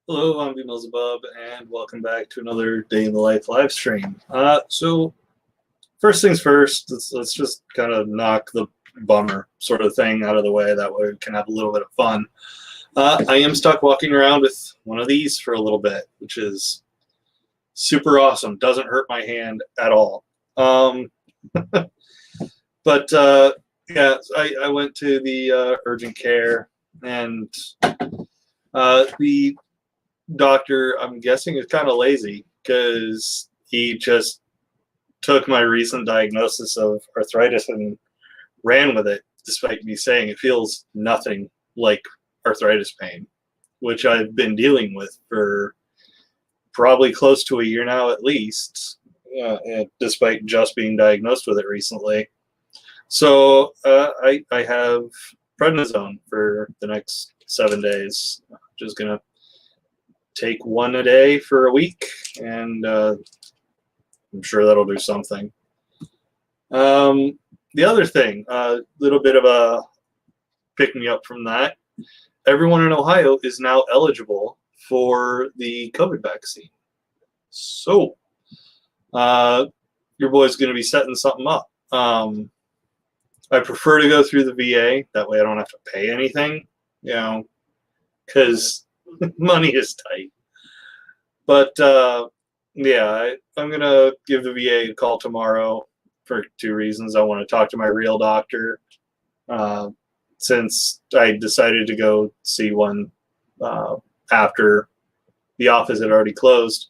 Hello, I'm BMillzebub, and welcome back to another Day in the Life live stream. So first things first, let's just kind of knock the bummer sort of thing out of the way. That way we can have a little bit of fun. I am stuck walking around with one of these for a little bit, which is super awesome. Doesn't hurt my hand at all. But yeah, I went to the urgent care, and the doctor, I'm guessing, is kind of lazy because he just took my recent diagnosis of arthritis and ran with it, despite me saying it feels nothing like arthritis pain, which I've been dealing with for probably close to a year now at least, despite just being diagnosed with it recently. So I have prednisone for the next 7 days. Just going to take one a day for a week, and I'm sure that'll do something. The other thing, a little bit of a pick me up from that. Everyone in Ohio is now eligible for the COVID vaccine. So your boy's going to be setting something up. I prefer to go through the VA. That way I don't have to pay anything, because money is tight. But yeah, I'm going to give the VA a call tomorrow for two reasons. I want to talk to my real doctor, since I decided to go see one after the office had already closed.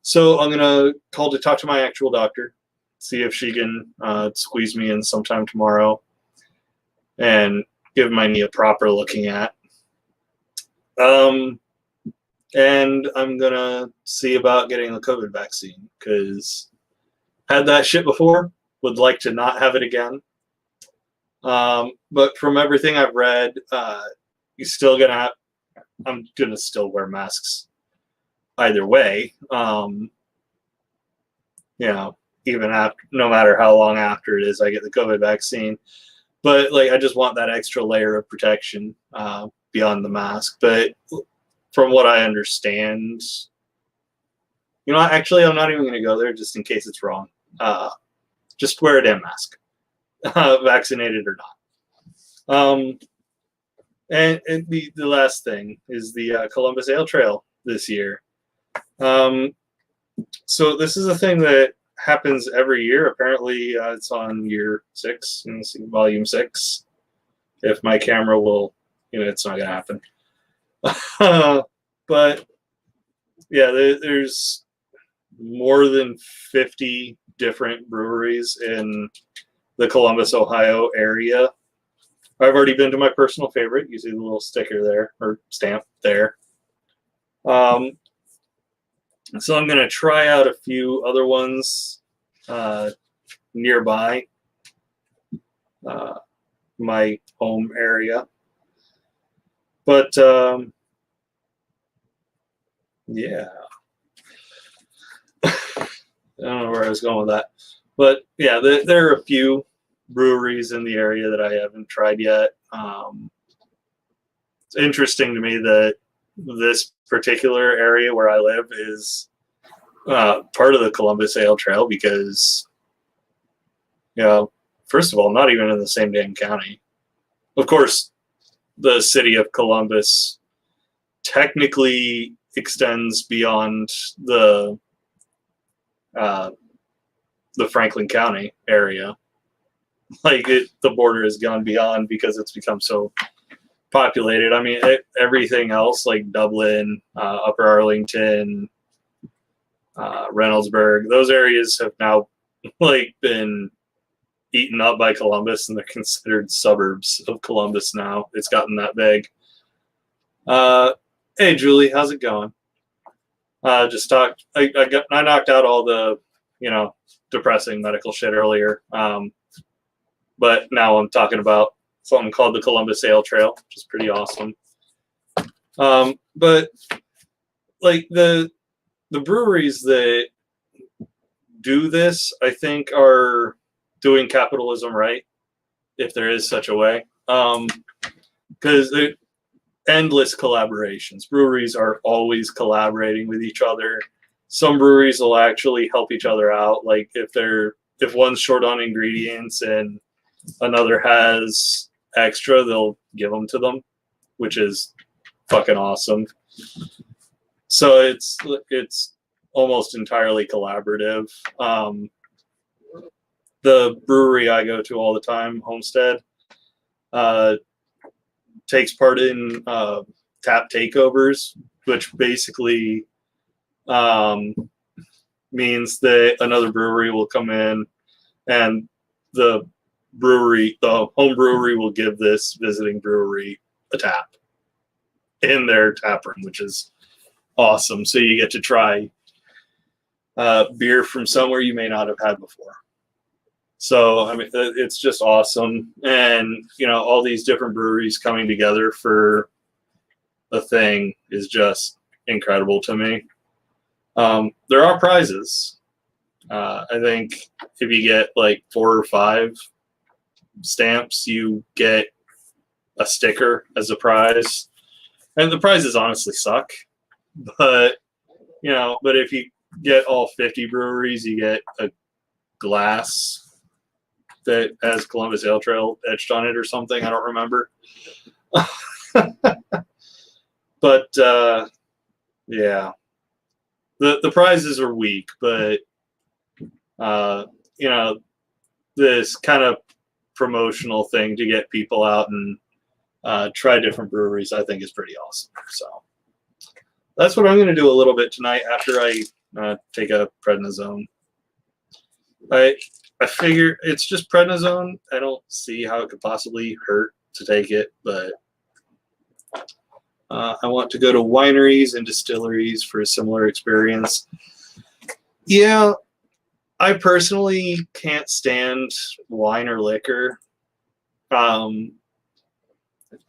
So I'm going to call to talk to my actual doctor, see if she can squeeze me in sometime tomorrow and give my knee a proper looking at. And I'm going to see about getting the COVID vaccine, because had that shit before, would like to not have it again. But from everything I've read, you're still going to have, I'm going to still wear masks either way. Even after, no matter how long after it is I get the COVID vaccine. But like, I just want that extra layer of protection beyond the mask. But from what I understand, actually, I'm not even going to go there just in case it's wrong. Just wear a damn mask, vaccinated or not. And the last thing is the Columbus Ale Trail this year. So this is a thing that happens every year. Apparently, it's on year 6, volume 6. If my camera will, it's not going to happen. But yeah, there's more than 50 different breweries in the Columbus, Ohio area. I've already been to my personal favorite. You see the little sticker there, or stamp there. So I'm going to try out a few other ones nearby my home area. But yeah, I don't know where I was going with that. But yeah, there are a few breweries in the area that I haven't tried yet. It's interesting to me that this particular area where I live is part of the Columbus Ale Trail, because, first of all, not even in the same damn county. Of course, the city of Columbus technically extends beyond the Franklin County area. Like, the border has gone beyond because it's become so populated. I mean, everything else, like Dublin, Upper Arlington, Reynoldsburg, those areas have now been eaten up by Columbus, and they're considered suburbs of Columbus now. It's gotten that big. Hey Julie, how's it going? Just talked. I knocked out all the depressing medical shit earlier, but now I'm talking about something called the Columbus Ale Trail, which is pretty awesome. But like the breweries that do this, I think, are doing capitalism right, if there is such a way. Because endless collaborations. Breweries are always collaborating with each other. Some breweries will actually help each other out. Like if one's short on ingredients and another has extra, they'll give them to them, which is fucking awesome. So it's almost entirely collaborative. The brewery I go to all the time, Homestead, takes part in tap takeovers, which basically means that another brewery will come in and the home brewery will give this visiting brewery a tap in their tap room, which is awesome. So you get to try beer from somewhere you may not have had before. So, I mean, it's just awesome. And, all these different breweries coming together for a thing is just incredible to me. There are prizes. I think if you get like 4 or 5 stamps, you get a sticker as a prize. And the prizes honestly suck. But, but if you get all 50 breweries, you get a glass that has Columbus Ale Trail etched on it or something. I don't remember. But yeah, the prizes are weak, but this kind of promotional thing to get people out and try different breweries, I think is pretty awesome. So that's what I'm going to do a little bit tonight after I take a prednisone. I figure it's just prednisone. I don't see how it could possibly hurt to take it, but I want to go to wineries and distilleries for a similar experience. Yeah, I personally can't stand wine or liquor. I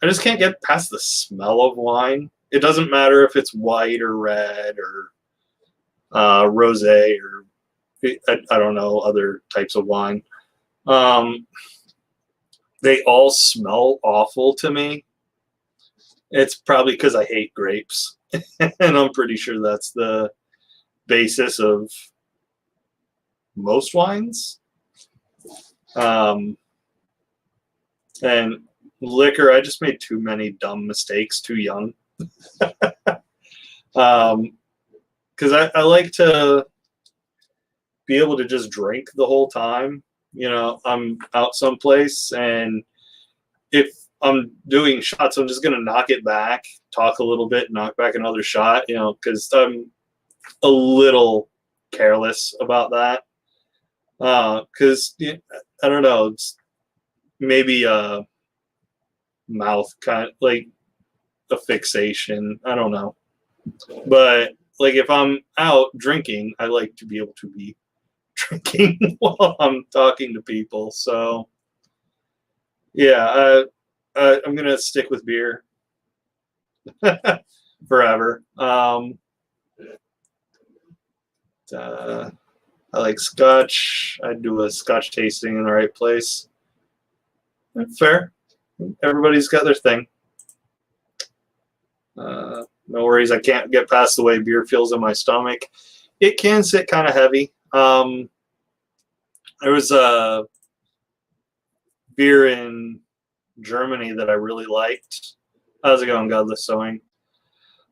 just can't get past the smell of wine. It doesn't matter if it's white or red or rosé or I don't know, other types of wine. They all smell awful to me. It's probably because I hate grapes. And I'm pretty sure that's the basis of most wines. And liquor, I just made too many dumb mistakes too young. Because I like to be able to just drink the whole time. I'm out someplace, and if I'm doing shots, I'm just going to knock it back, talk a little bit, knock back another shot, because I'm a little careless about that. Because I don't know, it's maybe a mouth kind of like a fixation. I don't know. But like if I'm out drinking, I like to be able to be drinking while I'm talking to people. So yeah, I'm gonna stick with beer forever. I like Scotch. I'd do a Scotch tasting in the right place. Fair. Everybody's got their thing. No worries. I can't get past the way beer feels in my stomach. It can sit kind of heavy. There was a beer in Germany that I really liked. How's it going, Godless Sewing?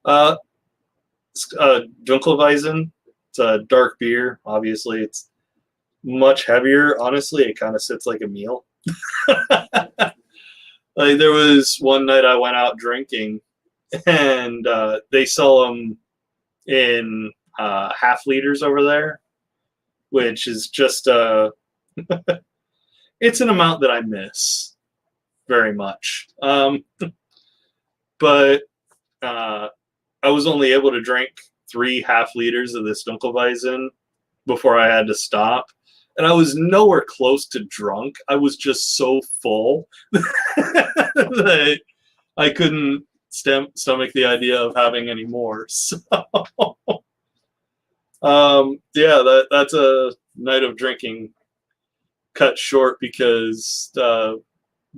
Dunkelweizen. It's a dark beer. Obviously, it's much heavier. Honestly, it kind of sits like a meal. Like there was one night I went out drinking, and they sell them in half liters over there, which is just it's an amount that I miss very much. But I was only able to drink 3 half liters of this Dunkelweizen before I had to stop. And I was nowhere close to drunk. I was just so full that I couldn't stomach the idea of having any more. So, yeah, that's a night of drinking cut short because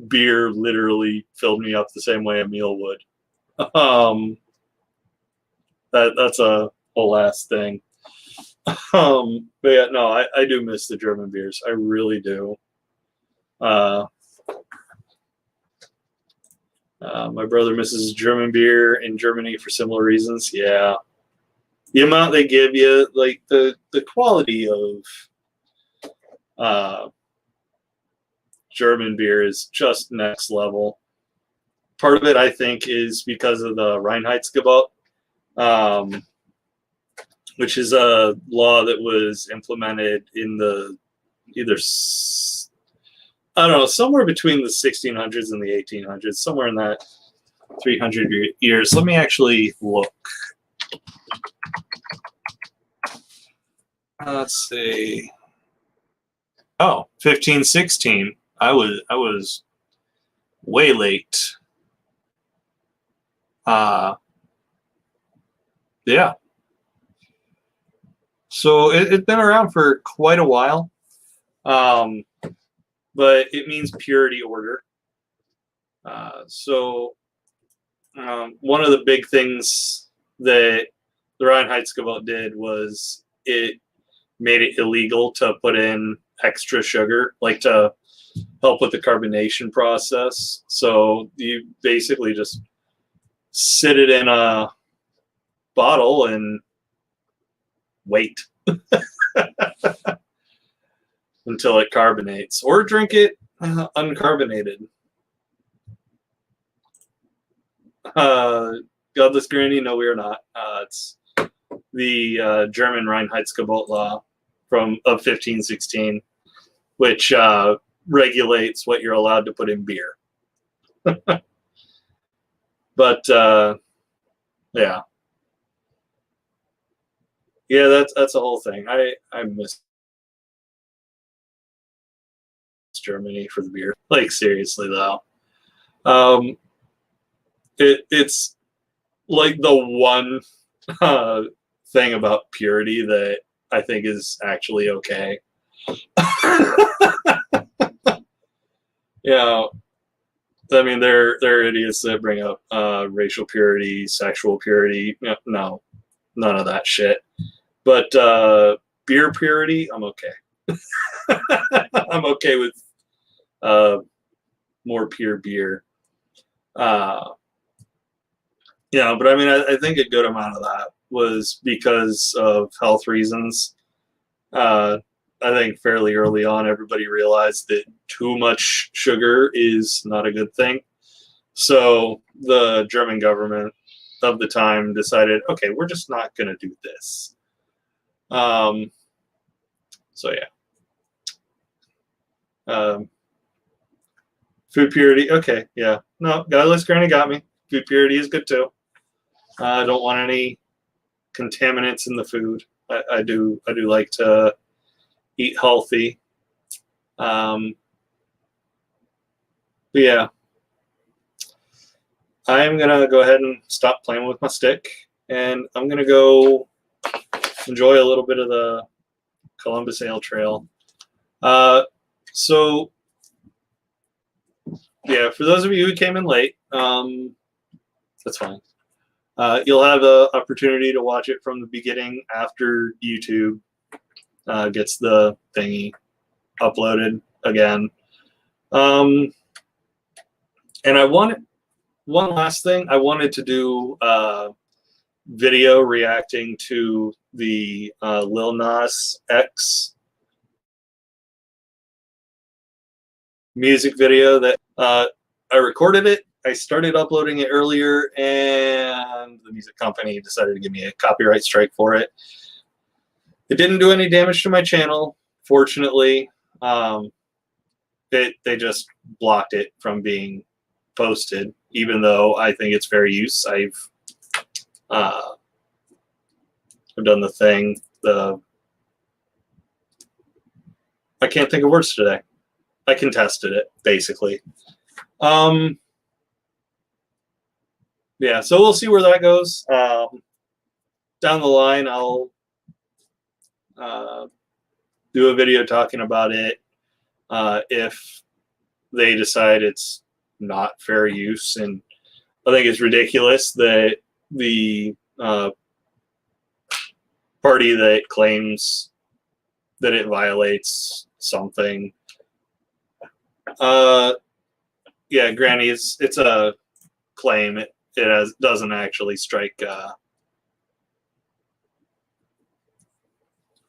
beer literally filled me up the same way a meal would. That's a whole last thing. But yeah, no, I do miss the German beers. I really do. Uh, my brother misses German beer in Germany for similar reasons. Yeah, the amount they give you, like the quality of uh, German beer is just next level. Part of it, I think, is because of the Reinheitsgebot, um, which is a law that was implemented in the either I don't know, somewhere between the 1600s and the 1800s, somewhere in that 300 years. Let me actually look. Let's see. Oh, 1516. I was way late. Yeah. So it's been around for quite a while. Um, but it means purity order. One of the big things that the Reinheitsgebot did was it made it illegal to put in extra sugar, like to help with the carbonation process. So you basically just sit it in a bottle and wait until it carbonates, or drink it uncarbonated. Godless Granny, no, we are not. It's the German Reinheitsgebot law of 1516, which regulates what you're allowed to put in beer. But yeah, that's a whole thing. I miss Germany for the beer. Like seriously though, it's like the one uh, thing about purity that I think is actually okay. Yeah, I mean they're idiots that bring up racial purity, sexual purity. No, none of that shit. But beer purity, I'm okay. I'm okay with uh, more pure beer. Uh, but I mean, I think a good amount of that was because of health reasons. Uh, I think fairly early on, everybody realized that too much sugar is not a good thing. So the German government of the time decided, okay, we're just not going to do this. So yeah. Food purity, okay, yeah. No, Godless Granny got me. Food purity is good too. I don't want any contaminants in the food. I do like to eat healthy. But yeah, I'm gonna go ahead and stop playing with my stick, and I'm gonna go enjoy a little bit of the Columbus Ale Trail. So yeah, for those of you who came in late, that's fine. You'll have the opportunity to watch it from the beginning after YouTube gets the thingy uploaded again. And I wanted one last thing. I wanted to do video reacting to the Lil Nas X music video that I recorded it. I started uploading it earlier, and the music company decided to give me a copyright strike for it. It didn't do any damage to my channel, fortunately. They just blocked it from being posted, even though I think it's fair use. I've done the thing. I can't think of words today. I contested it, basically. Yeah, so we'll see where that goes. Down the line, I'll do a video talking about it if they decide it's not fair use. And I think it's ridiculous that the party that claims that it violates something, yeah, granny, it's a claim. It doesn't actually strike.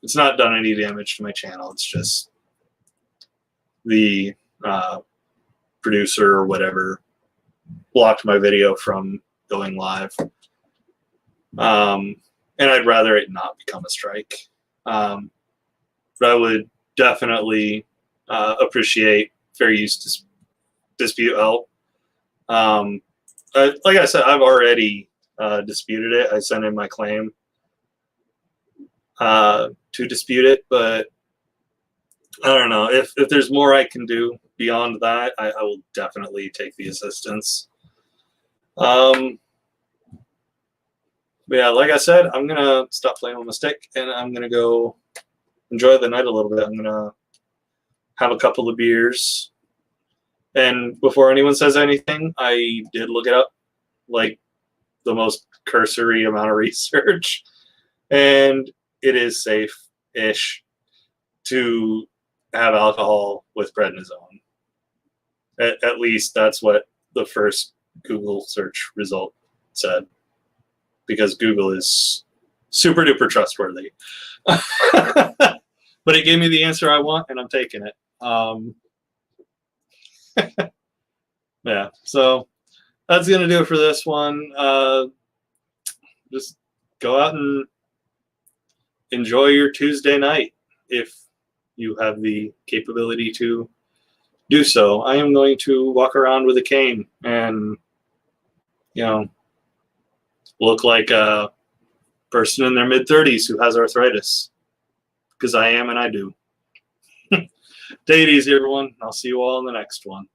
It's not done any damage to my channel. It's just the producer or whatever blocked my video from going live. And I'd rather it not become a strike. But I would definitely appreciate fair use dispute help. Like I said, I've already disputed it. I sent in my claim to dispute it, but I don't know. If there's more I can do beyond that, I will definitely take the assistance. But yeah, like I said, I'm going to stop playing with my stick, and I'm going to go enjoy the night a little bit. I'm going to have a couple of beers. And before anyone says anything, I did look it up, like the most cursory amount of research. And it is safe-ish to have alcohol with prednisone. At least that's what the first Google search result said, because Google is super duper trustworthy. But it gave me the answer I want, and I'm taking it. Yeah, so that's going to do it for this one. Just go out and enjoy your Tuesday night if you have the capability to do so. I am going to walk around with a cane and, you know, look like a person in their mid-30s who has arthritis, because I am and I do. Take it easy, everyone. I'll see you all in the next one.